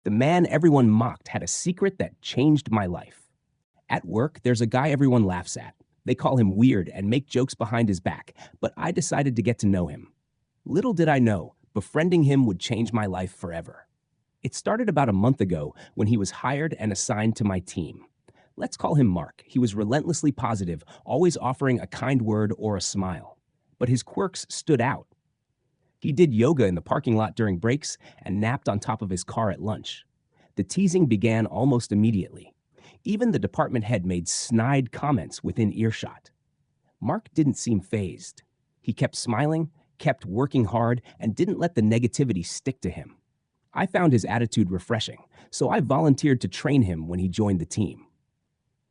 The man everyone mocked had a secret that changed my life. At work, there's a guy everyone laughs at. They call him weird and make jokes behind his back, but I decided to get to know him. Little did I know, befriending him would change my life forever. It started about a month ago when he was hired and assigned to my team. Let's call him Mark. He was relentlessly positive, always offering a kind word or a smile. But his quirks stood out. He did yoga in the parking lot during breaks and napped on top of his car at lunch. The teasing began almost immediately. Even the department head made snide comments within earshot. Mark didn't seem fazed. He kept smiling, kept working hard, and didn't let the negativity stick to him. I found his attitude refreshing, so I volunteered to train him when he joined the team.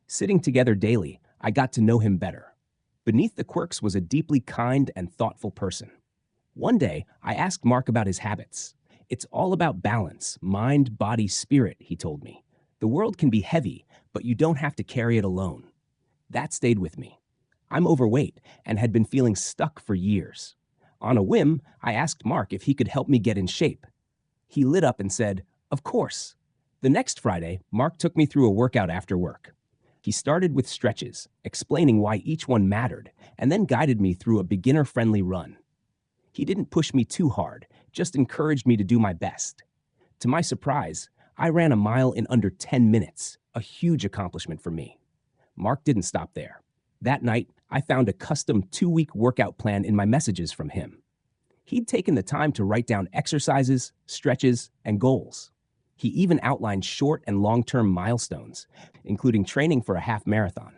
Sitting together daily, I got to know him better. Beneath the quirks was a deeply kind and thoughtful person. One day, I asked Mark about his habits. It's all about balance, mind, body, spirit, he told me. The world can be heavy, but you don't have to carry it alone. That stayed with me. I'm overweight and had been feeling stuck for years. On a whim, I asked Mark if he could help me get in shape. He lit up and said, "Of course." The next Friday, Mark took me through a workout after work. He started with stretches, explaining why each one mattered, and then guided me through a beginner-friendly run. He didn't push me too hard, just encouraged me to do my best. To my surprise, I ran a mile in under 10 minutes, a huge accomplishment for me. Mark didn't stop there. That night, I found a custom 2-week workout plan in my messages from him. He'd taken the time to write down exercises, stretches, and goals. He even outlined short and long-term milestones, including training for a half marathon.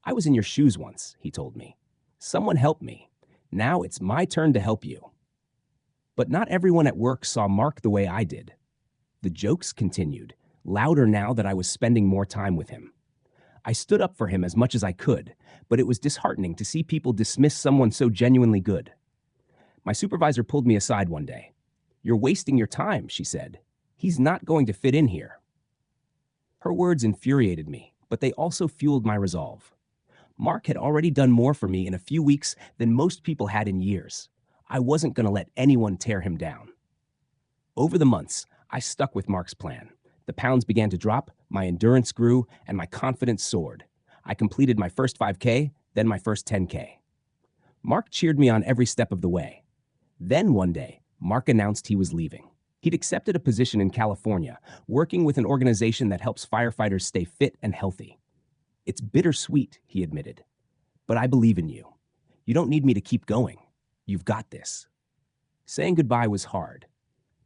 "I was in your shoes once," he told me. "Someone helped me. Now it's my turn to help you." But not everyone at work saw Mark the way I did. The jokes continued, louder now that I was spending more time with him. I stood up for him as much as I could, but it was disheartening to see people dismiss someone so genuinely good. My supervisor pulled me aside one day. "You're wasting your time," she said. "He's not going to fit in here." Her words infuriated me, but they also fueled my resolve. Mark had already done more for me in a few weeks than most people had in years. I wasn't going to let anyone tear him down. Over the months, I stuck with Mark's plan. The pounds began to drop, my endurance grew, and my confidence soared. I completed my first 5K, then my first 10K. Mark cheered me on every step of the way. Then one day, Mark announced he was leaving. He'd accepted a position in California, working with an organization that helps firefighters stay fit and healthy. "It's bittersweet," he admitted, "but I believe in you. You don't need me to keep going. You've got this." Saying goodbye was hard,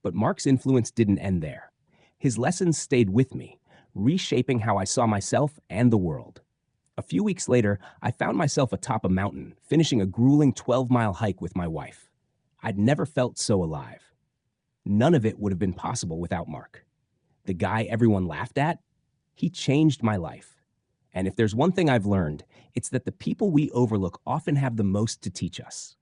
but Mark's influence didn't end there. His lessons stayed with me, reshaping how I saw myself and the world. A few weeks later, I found myself atop a mountain, finishing a grueling 12-mile hike with my wife. I'd never felt so alive. None of it would have been possible without Mark. The guy everyone laughed at, he changed my life. And if there's one thing I've learned, it's that the people we overlook often have the most to teach us.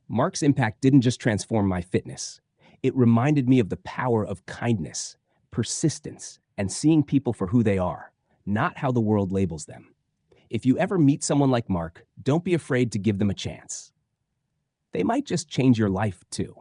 Mark's impact didn't just transform my fitness. It reminded me of the power of kindness, persistence, and seeing people for who they are, not how the world labels them. If you ever meet someone like Mark, don't be afraid to give them a chance. They might just change your life too.